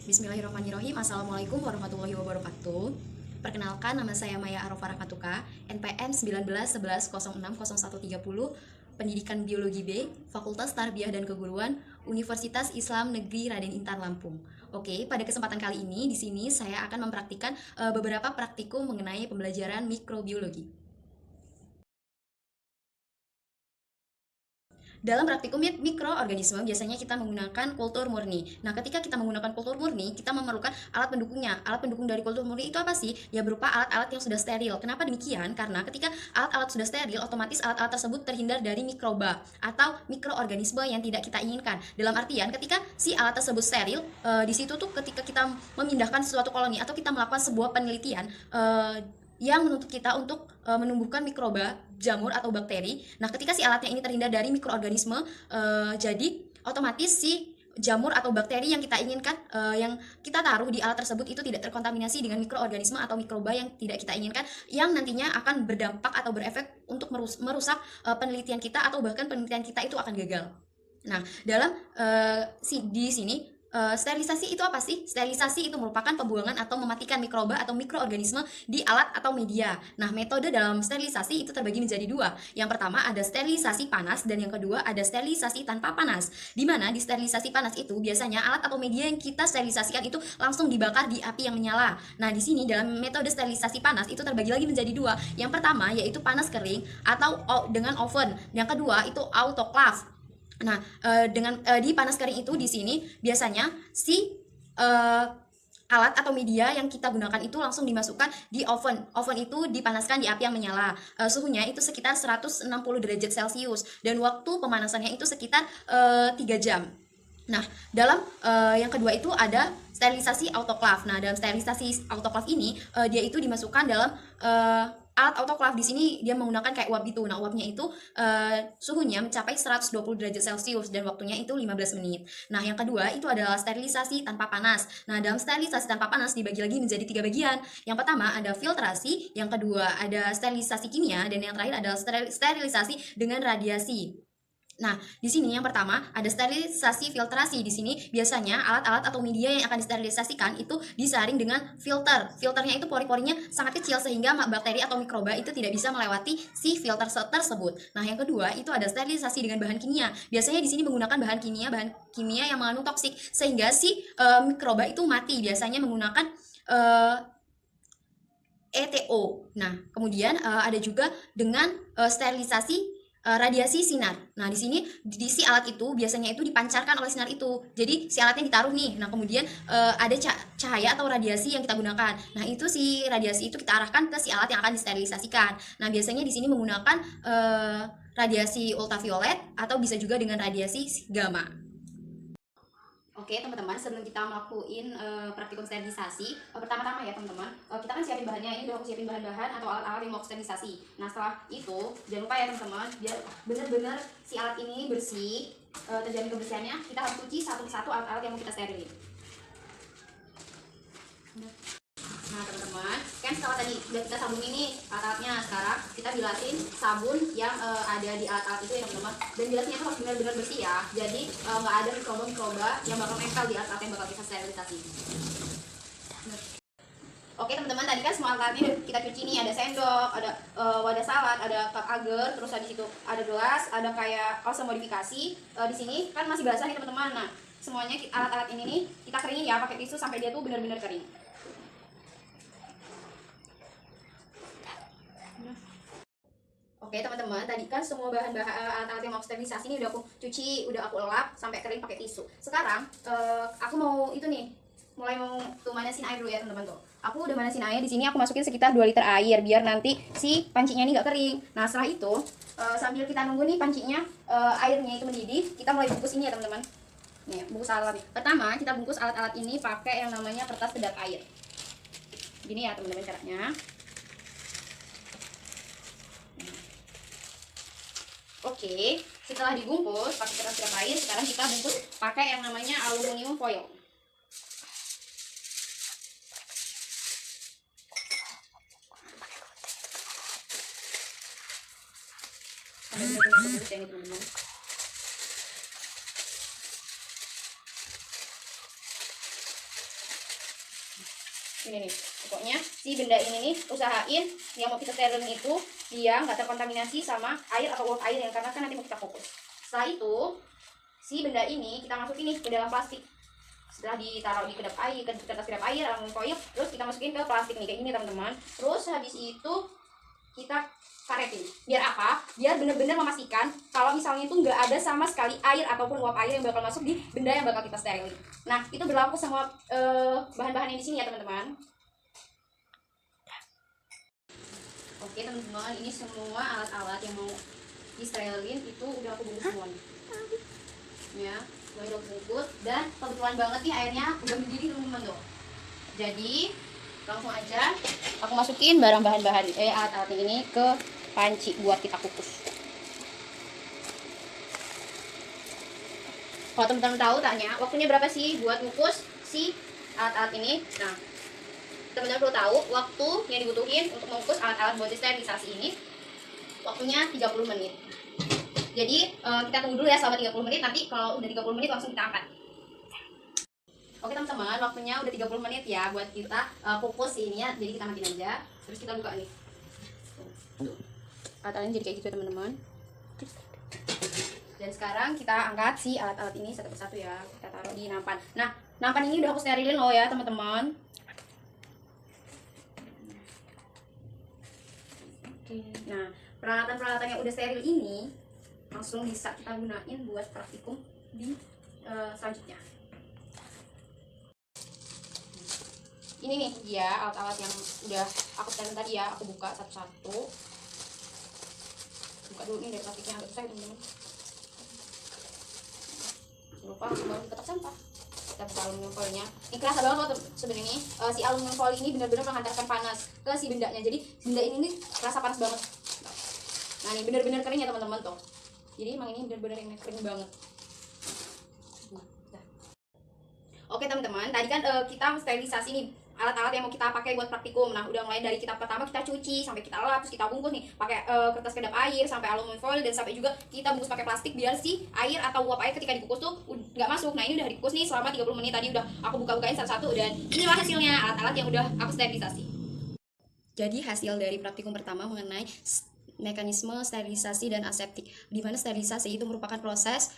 Bismillahirrahmanirrahim. Assalamualaikum warahmatullahi wabarakatuh. Perkenalkan, nama saya Maya Arofah Rakatuka, NPM 191110600130, Pendidikan Biologi B, Fakultas Tarbiyah dan Keguruan, Universitas Islam Negeri Raden Intan Lampung. Oke, pada kesempatan kali ini di sini saya akan mempraktikkan beberapa praktikum mengenai pembelajaran mikrobiologi. Dalam praktikum mikroorganisme biasanya kita menggunakan kultur murni. Nah, ketika kita menggunakan kultur murni, kita memerlukan alat pendukungnya. Alat pendukung dari kultur murni itu apa sih? Ya berupa alat-alat yang sudah steril. Kenapa demikian? Karena ketika alat-alat sudah steril, otomatis alat-alat tersebut terhindar dari mikroba atau mikroorganisme yang tidak kita inginkan. Dalam artian ketika si alat tersebut steril, di situ tuh ketika kita memindahkan suatu koloni atau kita melakukan sebuah penelitian, yang menuntut kita untuk menumbuhkan mikroba, jamur atau bakteri. Nah, ketika si alatnya ini terhindar dari mikroorganisme, jadi otomatis si jamur atau bakteri yang kita inginkan, yang kita taruh di alat tersebut itu tidak terkontaminasi dengan mikroorganisme atau mikroba yang tidak kita inginkan, yang nantinya akan berdampak atau berefek untuk merusak penelitian kita, atau bahkan penelitian kita itu akan gagal. Nah, dalam di sini, sterilisasi itu apa sih? Sterilisasi itu merupakan pembuangan atau mematikan mikroba atau mikroorganisme di alat atau media. Nah, metode dalam sterilisasi itu terbagi menjadi dua. Yang pertama ada sterilisasi panas, dan yang kedua ada sterilisasi tanpa panas. Di mana di sterilisasi panas itu biasanya alat atau media yang kita sterilisasikan itu langsung dibakar di api yang menyala. Nah, di sini dalam metode sterilisasi panas itu terbagi lagi menjadi dua. Yang pertama yaitu panas kering atau dengan oven. Yang kedua itu autoclave. Nah, di panas kering itu di sini biasanya si alat atau media yang kita gunakan itu langsung dimasukkan di oven. Oven itu dipanaskan di api yang menyala. Suhunya itu sekitar 160 derajat Celcius, dan waktu pemanasannya itu sekitar 3 jam. Nah, dalam yang kedua itu ada sterilisasi autoclave. Nah, dalam sterilisasi autoclave ini dia itu dimasukkan dalam alat autoclave. Di sini dia menggunakan kayak uap itu. Nah, uapnya itu suhunya mencapai 120 derajat Celcius dan waktunya itu 15 menit. Nah, yang kedua itu adalah sterilisasi tanpa panas. Nah, dalam sterilisasi tanpa panas dibagi lagi menjadi 3 bagian. Yang pertama ada filtrasi, yang kedua ada sterilisasi kimia, dan yang terakhir adalah sterilisasi dengan radiasi. Nah, di sini yang pertama ada sterilisasi filtrasi. Di sini biasanya alat-alat atau media yang akan disterilisasikan itu disaring dengan filter. Filternya itu pori-porinya sangat kecil sehingga bakteri atau mikroba itu tidak bisa melewati si filter tersebut. Nah, yang kedua itu ada sterilisasi dengan bahan kimia. Biasanya di sini menggunakan bahan kimia yang mengandung toksik sehingga si mikroba itu mati. Biasanya menggunakan ETO. Nah, kemudian ada juga dengan sterilisasi radiasi sinar. Nah, di sini di si alat itu biasanya itu dipancarkan oleh sinar itu. Jadi si alatnya ditaruh nih. Nah, kemudian ada cahaya atau radiasi yang kita gunakan. Nah, itu si radiasi itu kita arahkan ke si alat yang akan disterilisasikan. Nah, biasanya di sini menggunakan radiasi ultraviolet atau bisa juga dengan radiasi gamma. Oke teman-teman, sebelum kita melakukan praktikum sterilisasi, pertama-tama ya teman-teman, kita kan siapin bahannya. Ini udah aku siapin bahan-bahan atau alat-alat yang mau sterilisasi. Nah, setelah itu jangan lupa ya teman-teman, biar benar-benar si alat ini bersih, terjamin kebersihannya, kita harus cuci satu persatu alat-alat yang mau kita sterilin. Nah teman-teman, kan setelah tadi udah kita sabun ini alat-alatnya, sekarang kita bilasin sabun yang ada di alat-alat itu ya teman-teman. Dan bilasnya itu harus benar-benar bersih ya, jadi nggak ada mikroba-mikroba yang bakal nempel di alat-alat yang bakal kita sterilisasi. Oke teman-teman, tadi kan semua alatnya kita cuci nih. Ada sendok, ada wadah salad, ada cup agar, terus di situ ada gelas, ada kayak kaos modifikasi. Di sini kan masih basah nih teman-teman. Nah, semuanya alat-alat ini nih kita keringin ya pakai tisu sampai dia tuh benar-benar kering. Oke teman-teman, tadi kan semua bahan-bahan alat-alat yang mau sterilisasi ini udah aku cuci, udah aku lap sampai kering pakai tisu. Sekarang aku mau itu nih, mulai mau tuh manasin air dulu ya teman-teman tuh. Aku udah manasin air. Di sini aku masukin sekitar 2 liter air biar nanti si pancinya ini nggak kering. Nah, setelah itu sambil kita nunggu nih pancinya airnya itu mendidih, kita mulai bungkus ini ya teman-teman. Nih, bungkus alat nih. Pertama, kita bungkus alat-alat ini pakai yang namanya kertas kedap air. Gini ya teman-teman caranya. Oke, setelah dibungkus pakai kertas kedap air, sekarang kita bungkus pakai yang namanya aluminium foil. Sampai benar-benar bungkus ya teman-teman. Ini nih, pokoknya si benda ini nih usahain yang mau kita sterilin itu dia nggak terkontaminasi sama air atau uap air, yang karena kan nanti mau kita kukus. Setelah itu si benda ini kita masukin nih ke dalam plastik. Setelah ditaruh di kedap air, ke kertas kedap air, aluminium foil, terus kita masukin ke plastik nih kayak gini teman-teman. Terus habis itu kita karetin. Biar apa? Biar bener-bener memastikan kalau misalnya itu nggak ada sama sekali air ataupun uap air yang bakal masuk di benda yang bakal kita sterilin. Nah, itu berlaku sama bahan-bahan yang di sini ya teman-teman. Oke teman-teman, ini semua alat-alat yang mau disterilin itu udah aku bungkus semua nih. Ya, udah aku bungkus, dan kebetulan banget nih airnya udah mendidih teman-teman tuh. Jadi langsung aja aku masukin barang bahan-bahan alat-alat ini ke panci buat kita kukus. Kalau teman-teman tahu tanya waktunya berapa sih buat kukus si alat-alat ini? Nah, teman-teman perlu tahu waktu yang dibutuhin untuk mengukus alat-alat buat sterilisasi ini waktunya 30 menit. Jadi kita tunggu dulu ya selama 30 menit, nanti kalau udah 30 menit langsung kita angkat. Oke teman-teman, waktunya udah 30 menit ya buat kita kukus ini ya. Jadi kita matiin aja, terus kita buka nih. Alat-alatnya jadi kayak gitu ya teman-teman. Dan sekarang kita angkat si alat-alat ini satu persatu ya. Kita taruh di nampan. Nah, nampan ini udah aku sterilin loh ya teman-teman. Oke. Nah, peralatan-peralatan yang udah steril ini langsung bisa kita gunain buat praktikum di selanjutnya. Ini nih dia alat-alat yang udah aku steril tadi ya. Aku buka satu-satu. Buka dulu nih dari plastiknya, agak susah ya teman-teman. Lupa baru di kotak sampah. Kita buka aluminium foilnya. Ini kerasa banget loh sebenarnya. Si aluminium foil ini benar-benar menghantarkan panas ke si bendanya. Jadi si benda ini nih kerasa panas banget. Nah ini benar-benar kering ya teman-teman tuh. Jadi emang ini benar-benar yang kering banget. Oke teman-teman, tadi kan kita sterilisasi nih alat-alat yang mau kita pakai buat praktikum. Nah, udah mulai dari kita pertama kita cuci sampai kita lap, terus kita bungkus nih pakai kertas kedap air sampai aluminium foil, dan sampai juga kita bungkus pakai plastik biar si air atau uap air ketika dikukus tuh nggak masuk. Nah, ini udah dikukus nih selama 30 menit. Tadi udah aku buka-bukain satu-satu, dan inilah hasilnya alat-alat yang udah aku sterilisasi. Jadi hasil dari praktikum pertama mengenai mekanisme sterilisasi dan aseptik, di mana sterilisasi itu merupakan proses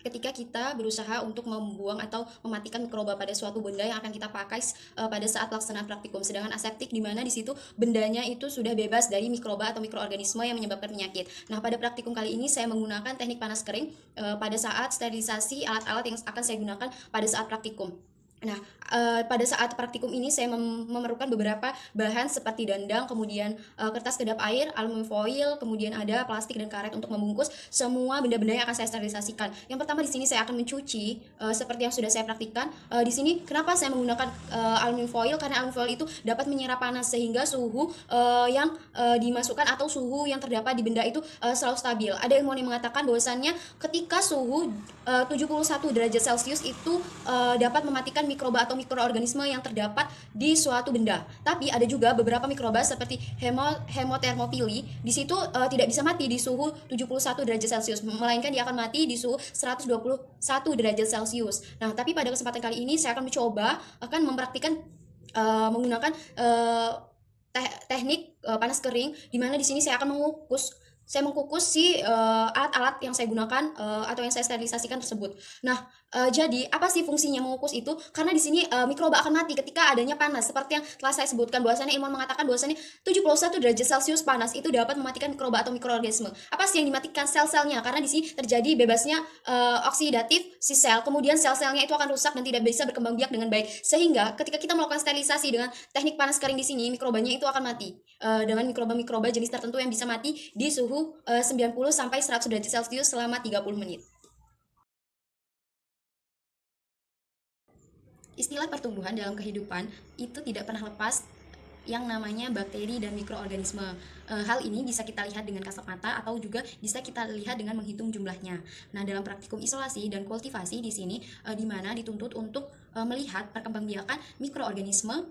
ketika kita berusaha untuk membuang atau mematikan mikroba pada suatu benda yang akan kita pakai pada saat pelaksanaan praktikum. Sedangkan aseptik di mana di situ bendanya itu sudah bebas dari mikroba atau mikroorganisme yang menyebabkan penyakit. Nah, pada praktikum kali ini saya menggunakan teknik panas kering pada saat sterilisasi alat-alat yang akan saya gunakan pada saat praktikum. Nah, pada saat praktikum ini saya memerlukan beberapa bahan seperti dandang, kemudian kertas kedap air, aluminium foil, kemudian ada plastik dan karet untuk membungkus semua benda-benda yang akan saya sterilisasikan. Yang pertama di sini saya akan mencuci seperti yang sudah saya praktikkan. Di sini kenapa saya menggunakan aluminium foil? Karena aluminium foil itu dapat menyerap panas sehingga suhu yang dimasukkan atau suhu yang terdapat di benda itu selalu stabil. Ada ilmuwan yang mengatakan bahwasannya ketika suhu 71 derajat Celcius itu dapat mematikan mikroba atau mikroorganisme yang terdapat di suatu benda. Tapi ada juga beberapa mikroba seperti hemothermopili di situ tidak bisa mati di suhu 71 derajat Celcius, melainkan dia akan mati di suhu 121 derajat Celcius. Nah, tapi pada kesempatan kali ini saya akan mencoba mempraktikkan menggunakan teknik panas kering, di mana di sini saya akan mengukus si alat-alat yang saya gunakan atau yang saya sterilisasikan tersebut. Nah, jadi apa sih fungsinya mengukus itu? Karena di sini mikroba akan mati ketika adanya panas. Seperti yang telah saya sebutkan, bahwasannya ilmuwan mengatakan bahwasannya 71 derajat Celcius panas itu dapat mematikan mikroba atau mikroorganisme. Apa sih yang dimatikan? Sel-selnya. Karena di sini terjadi bebasnya oksidatif si sel. Kemudian sel-selnya itu akan rusak dan tidak bisa berkembang biak dengan baik. Sehingga ketika kita melakukan sterilisasi dengan teknik panas kering di sini, mikrobanya itu akan mati dengan mikroba-mikroba jenis tertentu yang bisa mati di suhu 90 sampai 100 derajat Celcius selama 30 menit. Istilah pertumbuhan dalam kehidupan itu tidak pernah lepas yang namanya bakteri dan mikroorganisme. Hal ini bisa kita lihat dengan kasat mata atau juga bisa kita lihat dengan menghitung jumlahnya. Nah, dalam praktikum isolasi dan kultivasi di sini di mana dituntut untuk melihat perkembangbiakan mikroorganisme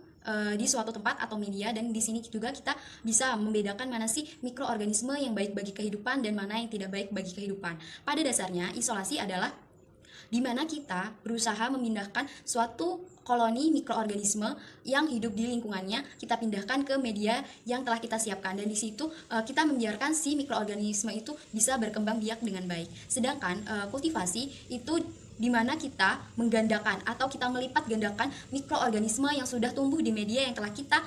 di suatu tempat atau media, dan di sini juga kita bisa membedakan mana sih mikroorganisme yang baik bagi kehidupan dan mana yang tidak baik bagi kehidupan. Pada dasarnya isolasi adalah di mana kita berusaha memindahkan suatu koloni mikroorganisme yang hidup di lingkungannya kita pindahkan ke media yang telah kita siapkan, dan di situ kita membiarkan si mikroorganisme itu bisa berkembang biak dengan baik. Sedangkan kultivasi itu di mana kita menggandakan atau kita melipat gandakan mikroorganisme yang sudah tumbuh di media yang telah kita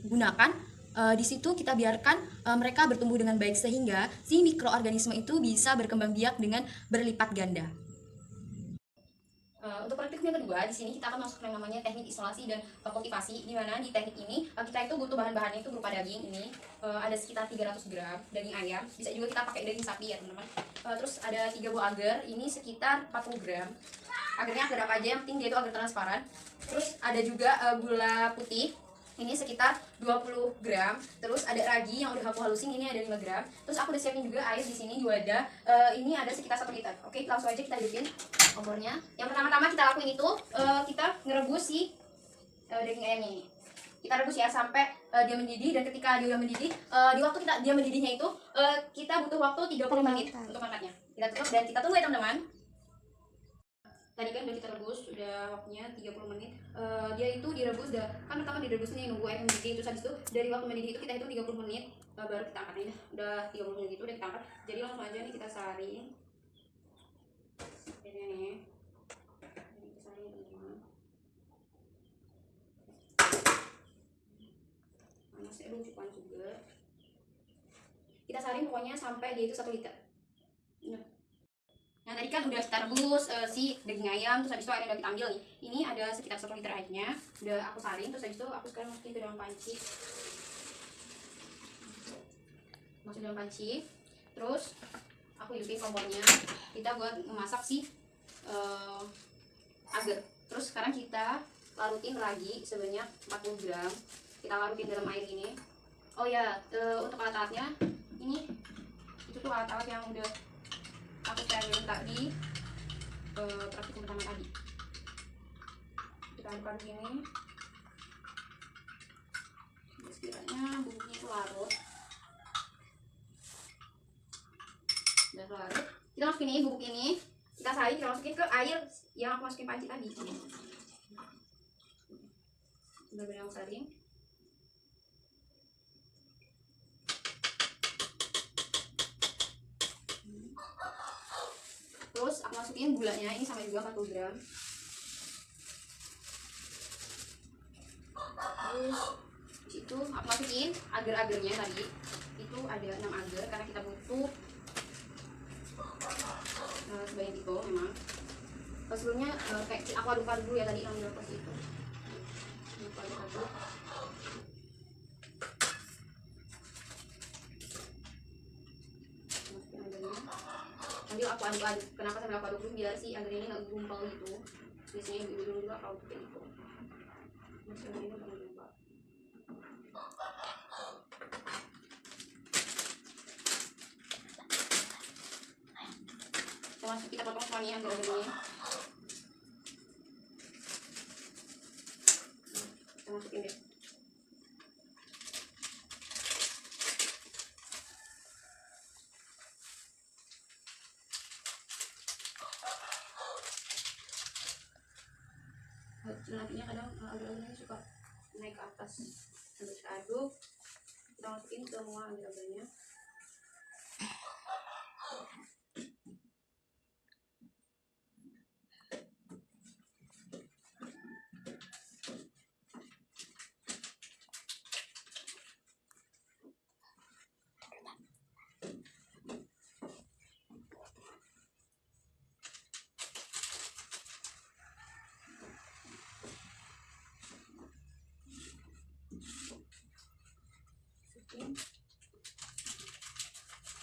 gunakan. Di situ kita biarkan mereka bertumbuh dengan baik sehingga si mikroorganisme itu bisa berkembang biak dengan berlipat ganda. Untuk praktik yang kedua, di sini kita akan masuk yang namanya teknik isolasi dan kultivasi, di mana di teknik ini kita itu butuh bahan-bahannya itu berupa daging. Ini ada sekitar 300 gram daging ayam, bisa juga kita pakai daging sapi ya teman-teman. Terus ada 3 buah agar, ini sekitar 40 gram. Agarnya agar apa aja, yang penting dia itu agar transparan. Terus ada juga gula putih, ini sekitar 20 gram. Terus ada ragi yang udah aku halusin, ini ada 5 gram. Terus aku udah siapin juga air di sini 2 wadah. Ini ada sekitar 1 liter. Oke, langsung aja kita hidupin kompornya. Yang pertama-tama kita lakuin itu kita ngerebus si daging ayamnya ini. Kita rebus ya sampai dia mendidih, dan ketika dia mendidih, di waktu dia mendidihnya itu kita butuh waktu 30 menit untuk mangkatnya. Kita tutup dan kita tunggu ya teman-teman. Tadi kan udah kita rebus, udah waktunya 30 menit. Dia itu direbus, kan pertama direbusnya nunggu air mendidih, terus habis itu dari waktu mendidih itu kita hitung 30 menit, baru kita angkat ya. Udah 30 menit itu udah kita angkat. Jadi langsung aja nih kita saring. Ini nih. Ini kita saring teman-teman. Panasnya cukup panas juga. Kita saring pokoknya sampai dia itu 1 liter. Nah tadi kan udah kita rebus si daging ayam, terus habis itu airnya udah kita ambil nih. Ini ada sekitar 1 liter airnya, udah aku saring, terus habis itu aku sekarang masukin ke dalam panci. Masuk dalam panci, terus aku hidupin kompornya. Kita buat memasak si agar. Terus sekarang kita larutin lagi sebanyak 40 gram. Kita larutin dalam air ini. Oh ya, untuk alat-alatnya ini, itu tuh alat-alat yang udah aku sterilin tadi, praktik pertama tadi. Kita aduk-aduk gini. Sekiranya bubuknya itu larut. Udah larut. Kita masukin ini, bubuk ini. Kita saring, kita masukin ke air yang aku masukin panci tadi. Benar-benar aku saring. Terus aku masukin gulanya, ini sama juga 40 gram. Terus itu aku masukin agar-agarnya tadi. Itu ada 6 agar karena kita butuh sebanyak itu memang. Sebelumnya kayak aku aduk-aduk dulu ya tadi yang dilepas itu. Aduk-aduk. Sambil aku aduk-aduk. Kenapa sambil aku aduk dulu? Biar si agar ini nggak gumpal gitu. Biasanya ibu-ibu juga kalau bikin itu. Masih ini nggak gumpal. Kita potong semuanya agar-agarnya. Kita masukin deh. Nantinya kadang agar-agarnya suka naik ke atas. Sambil kita aduk, kita masukin semua agar-agarnya.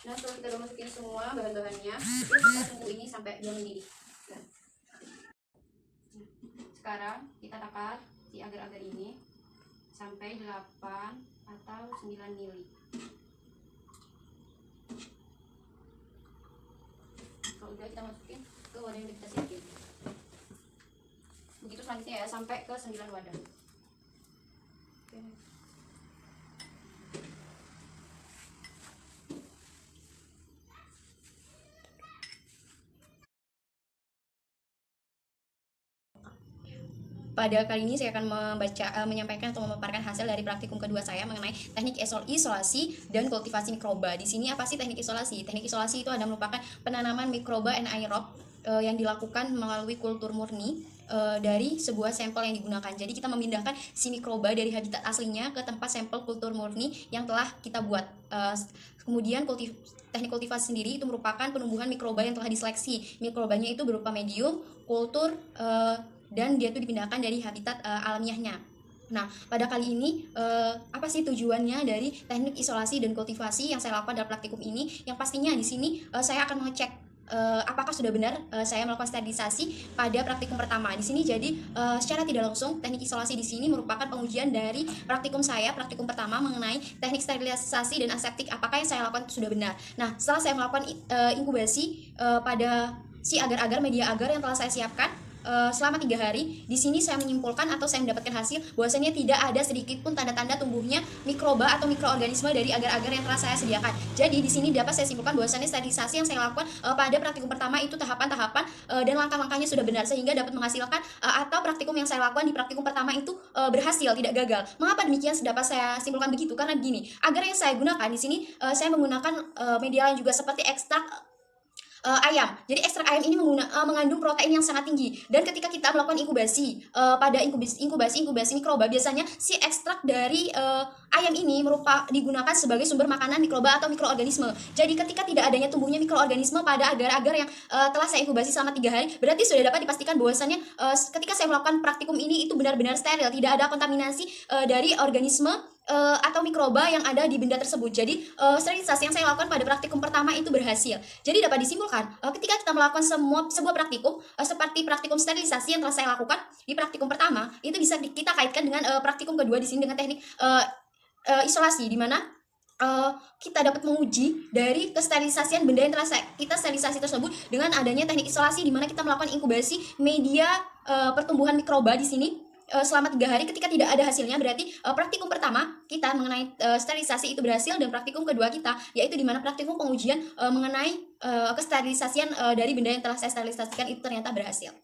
Nah setelah kita udah masukin semua bahan-bahannya, kita tunggu ini sampai dia mendidih. Nah, sekarang kita takar si agar-agar ini sampai 8 atau 9 mili. Kalau udah kita masukin ke wadah yang kita siapin. Begitu selanjutnya ya sampai ke 9 wadah. Oke. Pada kali ini saya akan menyampaikan atau memaparkan hasil dari praktikum kedua saya mengenai teknik isolasi dan kultivasi mikroba. Di sini apa sih teknik isolasi? Teknik isolasi itu adalah merupakan penanaman mikroba anaerob yang dilakukan melalui kultur murni dari sebuah sampel yang digunakan. Jadi kita memindahkan si mikroba dari habitat aslinya ke tempat sampel kultur murni yang telah kita buat. Kemudian teknik kultivasi sendiri itu merupakan penumbuhan mikroba yang telah diseleksi. Mikrobanya itu berupa medium, kultur, dan dia itu dipindahkan dari habitat alamiahnya. Nah, pada kali ini apa sih tujuannya dari teknik isolasi dan kultivasi yang saya lakukan dalam praktikum ini? Yang pastinya di sini saya akan mengecek apakah sudah benar saya melakukan sterilisasi pada praktikum pertama. Di sini jadi secara tidak langsung teknik isolasi di sini merupakan pengujian dari praktikum praktikum pertama mengenai teknik sterilisasi dan aseptik, apakah yang saya lakukan sudah benar. Nah, setelah saya melakukan inkubasi pada si agar-agar media agar yang telah saya siapkan selama 3 hari, di sini saya menyimpulkan atau saya mendapatkan hasil bahwasanya tidak ada sedikit pun tanda-tanda tumbuhnya mikroba atau mikroorganisme dari agar-agar yang telah saya sediakan. Jadi di sini dapat saya simpulkan bahwasanya sterilisasi yang saya lakukan pada praktikum pertama itu tahapan-tahapan dan langkah-langkahnya sudah benar sehingga dapat menghasilkan atau praktikum yang saya lakukan di praktikum pertama itu berhasil, tidak gagal. Mengapa demikian dapat saya simpulkan begitu? Karena begini, agar yang saya gunakan di sini saya menggunakan media lain juga seperti ekstrak ayam. Jadi ekstrak ayam ini mengandung protein yang sangat tinggi. Dan ketika kita melakukan inkubasi pada inkubasi mikroba, biasanya si ekstrak dari ayam ini digunakan sebagai sumber makanan mikroba atau mikroorganisme. Jadi ketika tidak adanya tumbuhnya mikroorganisme pada agar-agar yang telah saya inkubasi selama 3 hari, berarti sudah dapat dipastikan bahwasannya ketika saya melakukan praktikum ini itu benar-benar steril, tidak ada kontaminasi dari organisme atau mikroba yang ada di benda tersebut. Jadi sterilisasi yang saya lakukan pada praktikum pertama itu berhasil. Jadi dapat disimpulkan ketika kita melakukan sebuah praktikum seperti praktikum sterilisasi yang telah saya lakukan di praktikum pertama, itu bisa kita kaitkan dengan praktikum kedua di sini dengan teknik isolasi, di mana kita dapat menguji dari kesterilisasian benda yang telah kita sterilisasi tersebut dengan adanya teknik isolasi, di mana kita melakukan inkubasi media pertumbuhan mikroba di sini selama 3 hari. Ketika tidak ada hasilnya, berarti praktikum pertama kita mengenai sterilisasi itu berhasil, dan praktikum kedua kita yaitu di mana praktikum pengujian mengenai kesterilisasian dari benda yang telah saya sterilisasikan itu ternyata berhasil.